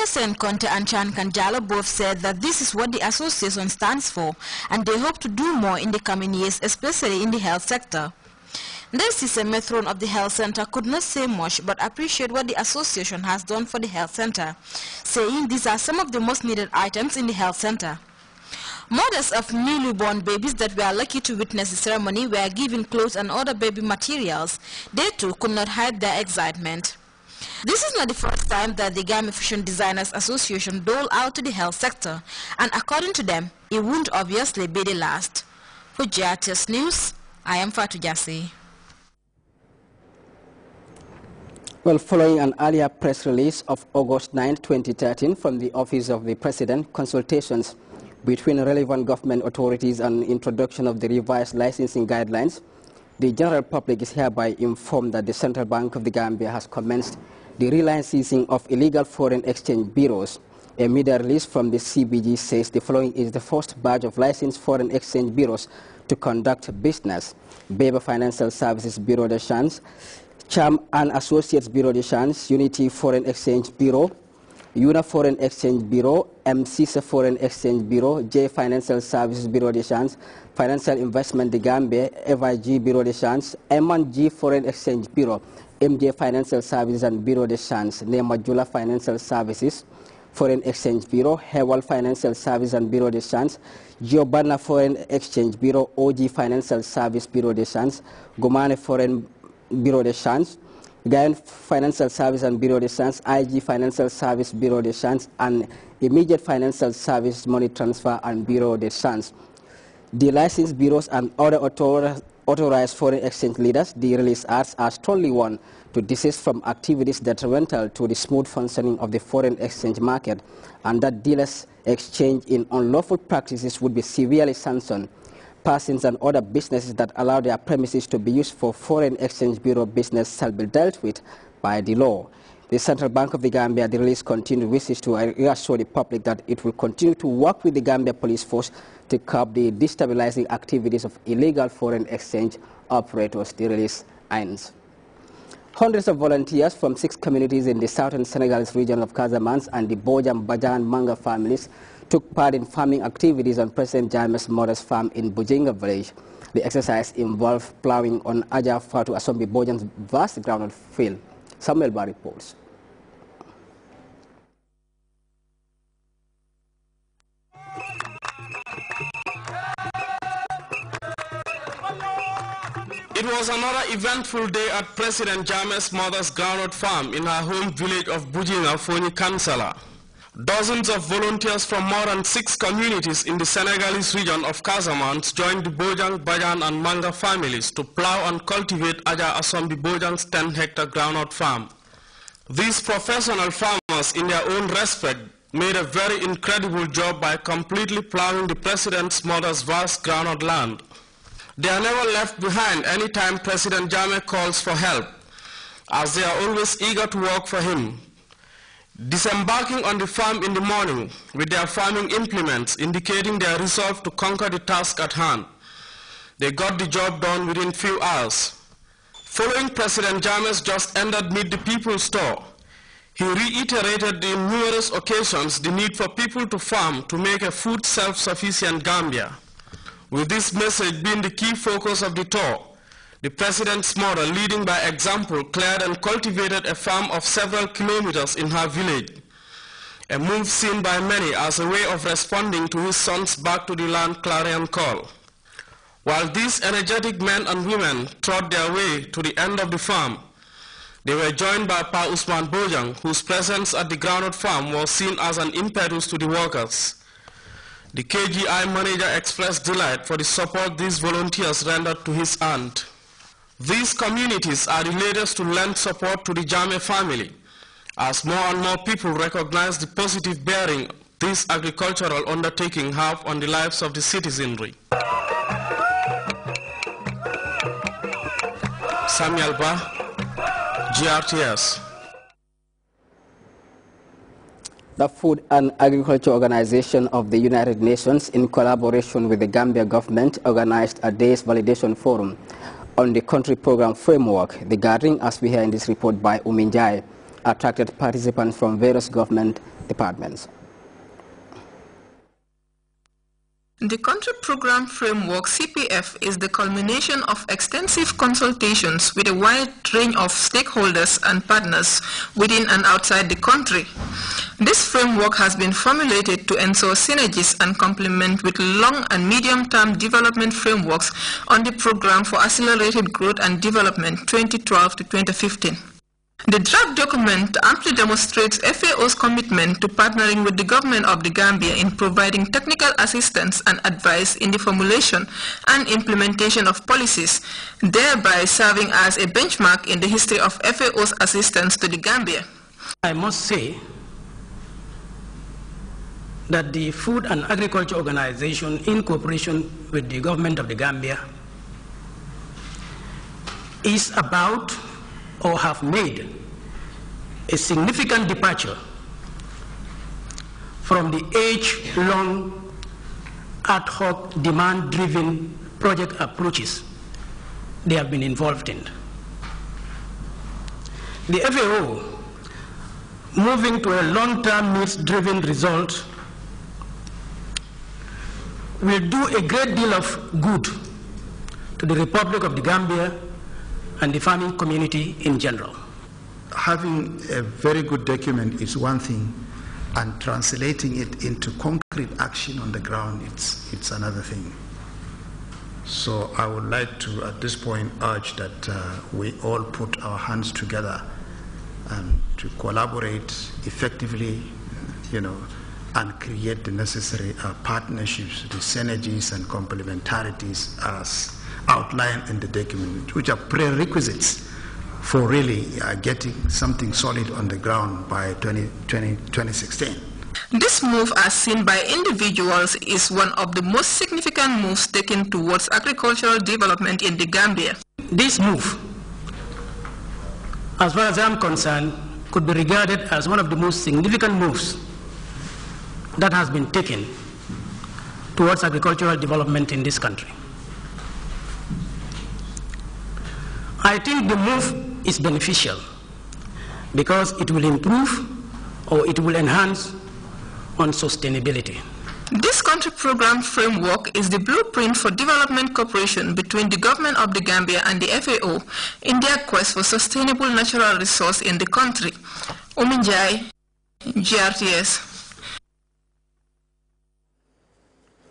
Sen Conte and Chan Kanjalo both said that this is what the association stands for, and they hope to do more in the coming years, especially in the health sector. The matron of the health center could not say much but appreciate what the association has done for the health center, saying these are some of the most needed items in the health center. Mothers of newly born babies that were lucky to witness the ceremony were given clothes and other baby materials. They too could not hide their excitement. This is not the first time that the Gambia Fashion Designers Association dole out to the health sector, and according to them, it won't obviously be the last. For Grts News, I am Fatou Jassi. Well, following an earlier press release of August 9, 2013 from the Office of the President, consultations between relevant government authorities and introduction of the revised licensing guidelines, the general public is hereby informed that the Central Bank of the Gambia has commenced the relicensing of illegal foreign exchange bureaus. A media release from the CBG says the following is the first batch of licensed foreign exchange bureaus to conduct business: Beba Financial Services Bureau de Change, Cham and Associates Bureau de Change, Unity Foreign Exchange Bureau, Una Foreign Exchange Bureau, MCSA Foreign Exchange Bureau, J Financial Services Bureau de Change, Financial Investment de Gambia, FIG Bureau de Change, M&G Foreign Exchange Bureau, MJ Financial Services and Bureau de Change, Nemajula Financial Services, Foreign Exchange Bureau, Hewal Financial Service and Bureau de Change, Giovanna Foreign Exchange Bureau, OG Financial Service Bureau de Change, Gomane Foreign Bureau de Change, Guyana Financial Service and Bureau de Change, IG Financial Service Bureau de Change, and Immediate Financial Service Money Transfer and Bureau de Change. The licensed bureaus and other authorized foreign exchange leaders, the release adds, are strongly warned to desist from activities detrimental to the smooth functioning of the foreign exchange market, and that dealers exchange in unlawful practices would be severely sanctioned. Persons and other businesses that allow their premises to be used for foreign exchange bureau business shall be dealt with by the law. The Central Bank of the Gambia, the release continued, wishes to reassure the public that it will continue to work with the Gambia Police Force to curb the destabilizing activities of illegal foreign exchange operators. The release ends. Hundreds of volunteers from 6 communities in the southern Senegalese region of Casamance and the Bojang, Bajan, Manga families took part in farming activities on President Jammeh's mother's farm in Bujinga village. The exercise involved plowing on Aja Fatu Asombi Bojang's vast groundnut field. Samuel Bar reports. It was another eventful day at President Jammeh's mother's groundnut farm in her home village of Bujinga, Foni Kansala. Dozens of volunteers from more than 6 communities in the Senegalese region of Casamance joined the Bojang, Bajan and Manga families to plow and cultivate Aja Asombi Bojang's 10-hectare groundnut farm. These professional farmers, in their own respect, made a very incredible job by completely plowing the President's mother's vast groundnut land. They are never left behind any time President Jammeh calls for help, as they are always eager to work for him. Disembarking on the farm in the morning with their farming implements, indicating their resolve to conquer the task at hand, they got the job done within few hours. Following President Jammeh's just-ended Meet the People store, he reiterated in numerous occasions the need for people to farm to make a food self-sufficient Gambia. With this message being the key focus of the tour, the President's mother, leading by example, cleared and cultivated a farm of several kilometers in her village, a move seen by many as a way of responding to his son's back to the land clarion call. While these energetic men and women trod their way to the end of the farm, they were joined by Pa Usman Bojang, whose presence at the groundnut farm was seen as an impetus to the workers. The KGI manager expressed delight for the support these volunteers rendered to his aunt. These communities are the latest to lend support to the Jammeh family, as more and more people recognize the positive bearing this agricultural undertaking have on the lives of the citizenry. Samuel Ba, Grts. The Food and Agriculture Organization of the United Nations, in collaboration with the Gambia government, organized a day's validation forum on the country program framework. The gathering, as we hear in this report by Uminjai, attracted participants from various government departments. The Country Program Framework (CPF) is the culmination of extensive consultations with a wide range of stakeholders and partners within and outside the country. This framework has been formulated to ensure synergies and complement with long and medium-term development frameworks on the Program for Accelerated Growth and Development 2012 to 2015. The draft document amply demonstrates FAO's commitment to partnering with the government of the Gambia in providing technical assistance and advice in the formulation and implementation of policies, thereby serving as a benchmark in the history of FAO's assistance to the Gambia. I must say that the Food and Agriculture Organization, in cooperation with the government of the Gambia, is about or have made a significant departure from the age-long ad hoc demand-driven project approaches they have been involved in. The FAO, moving to a long-term needs-driven result, will do a great deal of good to the Republic of the Gambia and the farming community in general. Having a very good document is one thing, and translating it into concrete action on the ground, it's another thing. So I would like to, at this point, urge that we all put our hands together and to collaborate effectively, and create the necessary partnerships, the synergies and complementarities as outlined in the document, which are prerequisites for really getting something solid on the ground by 2016. This move, as seen by individuals, is one of the most significant moves taken towards agricultural development in the Gambia. This move, as far as I'm concerned, could be regarded as one of the most significant moves that has been taken towards agricultural development in this country. I think the move is beneficial because it will improve or it will enhance on sustainability. This country program framework is the blueprint for development cooperation between the government of the Gambia and the FAO in their quest for sustainable natural resource in the country. Uminjai, GRTS.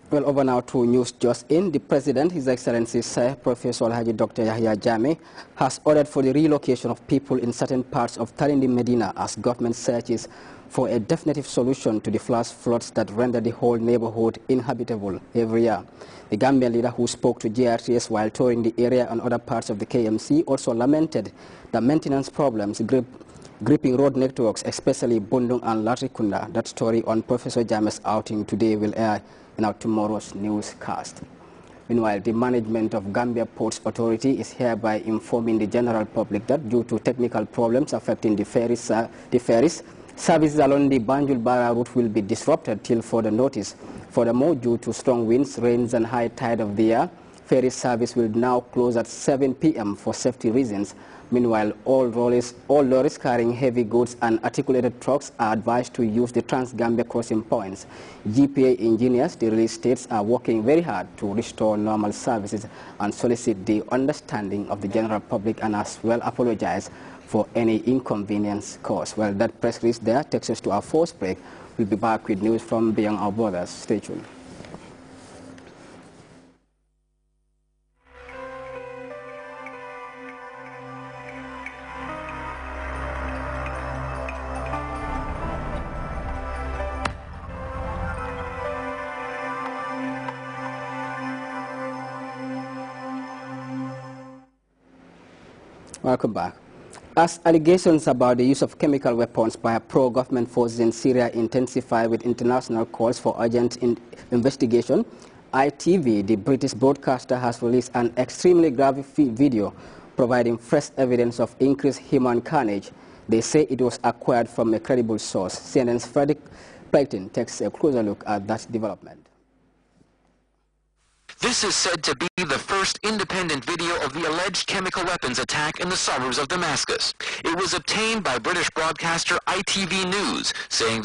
Well, over now to news just in. The President, His Excellency Sir Professor Alhaji Dr. Yahya Jammeh, has ordered for the relocation of people in certain parts of Talindi Medina as government searches for a definitive solution to the flash floods that render the whole neighborhood inhabitable every year. The Gambian leader who spoke to GRTS while touring the area and other parts of the KMC also lamented the maintenance problems gripping road networks, especially Bundung and Latrikunda. That story on Professor Jammeh's outing today will air in our tomorrow's newscast. Meanwhile, the management of Gambia Ports Authority is hereby informing the general public that due to technical problems affecting the ferries, services along the Banjul-Bara route will be disrupted till further notice. Furthermore, due to strong winds, rains and high tide of the year, ferry service will now close at 7 p.m. for safety reasons. Meanwhile, all lorries carrying heavy goods and articulated trucks are advised to use the Trans-Gambia crossing points. GPA engineers, the release states, are working very hard to restore normal services and solicit the understanding of the general public and as well apologize for any inconvenience caused. Well, that press release there takes us to our first break. We'll be back with news from beyond our borders. Stay tuned. Welcome back. As allegations about the use of chemical weapons by pro-government forces in Syria intensify with international calls for urgent investigation, ITV, the British broadcaster, has released an extremely graphic video providing fresh evidence of increased human carnage. They say it was acquired from a credible source. CNN's Frederick Clayton takes a closer look at that development. This is said to be the first independent video of the alleged chemical weapons attack in the suburbs of Damascus. It was obtained by British broadcaster ITV News, saying